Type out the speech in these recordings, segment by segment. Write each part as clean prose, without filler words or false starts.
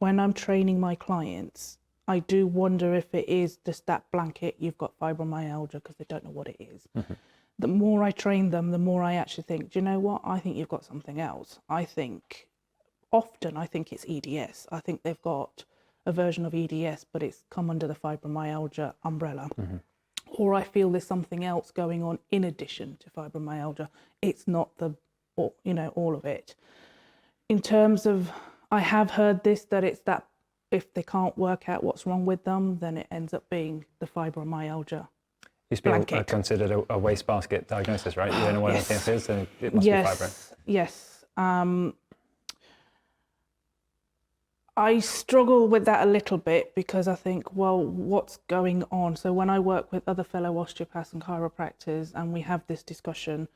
when I'm training my clients, I do wonder if it is just that blanket, you've got fibromyalgia, because they don't know what it is. The more I train them, the more I actually think, do you know what? I think you've got something else. Often I think it's EDS. I think they've got a version of EDS, but it's come under the fibromyalgia umbrella. Or I feel there's something else going on in addition to fibromyalgia. It's not all of it. In terms of, I have heard this, that it's that if they can't work out what's wrong with them, then it ends up being the fibromyalgia. Used to be considered a wastebasket diagnosis, right? You don't know what anything is, so it must be fibro. Yes. I struggle with that a little bit because I think, well, what's going on? So when I work with other fellow osteopaths and chiropractors and we have this discussion,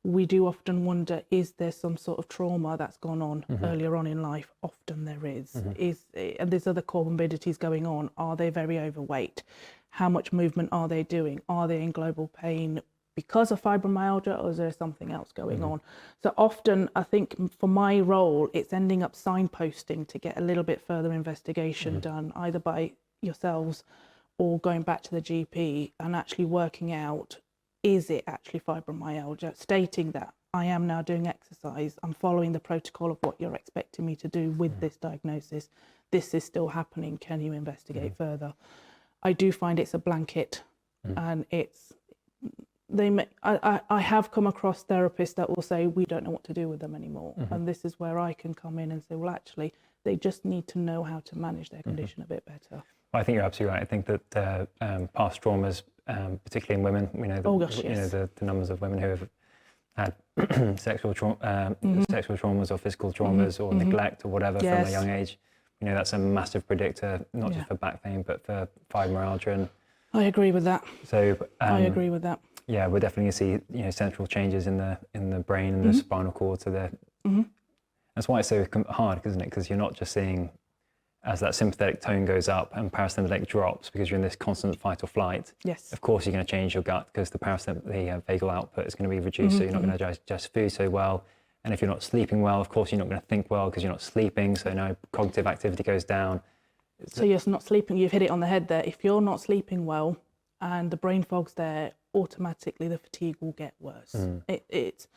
we do often wonder, is there some sort of trauma that's gone on earlier on in life? Often there is. And there's other comorbidities going on. Are they very overweight? How much movement are they doing? Are they in global pain because of fibromyalgia, or is there something else going on? So often, I think for my role, it's ending up signposting to get a little bit further investigation done, either by yourselves or going back to the GP and actually working out, is it actually fibromyalgia? Stating that I am now doing exercise, I'm following the protocol of what you're expecting me to do with this diagnosis. This is still happening. Can you investigate further? I do find it's a blanket, and I have come across therapists that will say, we don't know what to do with them anymore. And this is where I can come in and say, well, actually, they just need to know how to manage their condition a bit better. Well, I think you're absolutely right. I think that past traumas, particularly in women, we know that the numbers of women who have had sexual traumas or physical traumas or neglect or whatever from a young age, you know, that's a massive predictor, not just for back pain, but for fibromyalgia. And I agree with that. So I agree with that. Yeah, we're definitely going to see, central changes in the brain and the spinal cord. So that's why it's so hard, isn't it? Because you're not just seeing, as that sympathetic tone goes up and parasympathetic drops, because you're in this constant fight or flight. Yes. Of course, you're going to change your gut because the vagal output is going to be reduced, so you're not going to digest food so well. And if you're not sleeping well, of course, you're not going to think well because you're not sleeping. So now cognitive activity goes down. So you're not sleeping. You've hit it on the head there. If you're not sleeping well and the brain fog's there, automatically the fatigue will get worse. It's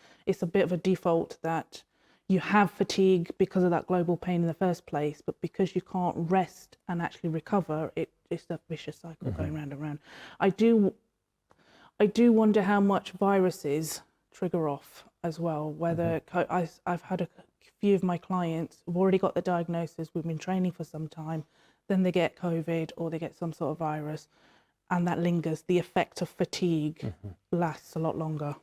a bit of a default that you have fatigue because of that global pain in the first place, but because you can't rest and actually recover, it's a vicious cycle going round and round. I do wonder how much viruses trigger off as well, whether I've had a few of my clients who've already got the diagnosis, we've been training for some time, then they get COVID or they get some sort of virus, and that lingers. The effect of fatigue lasts a lot longer.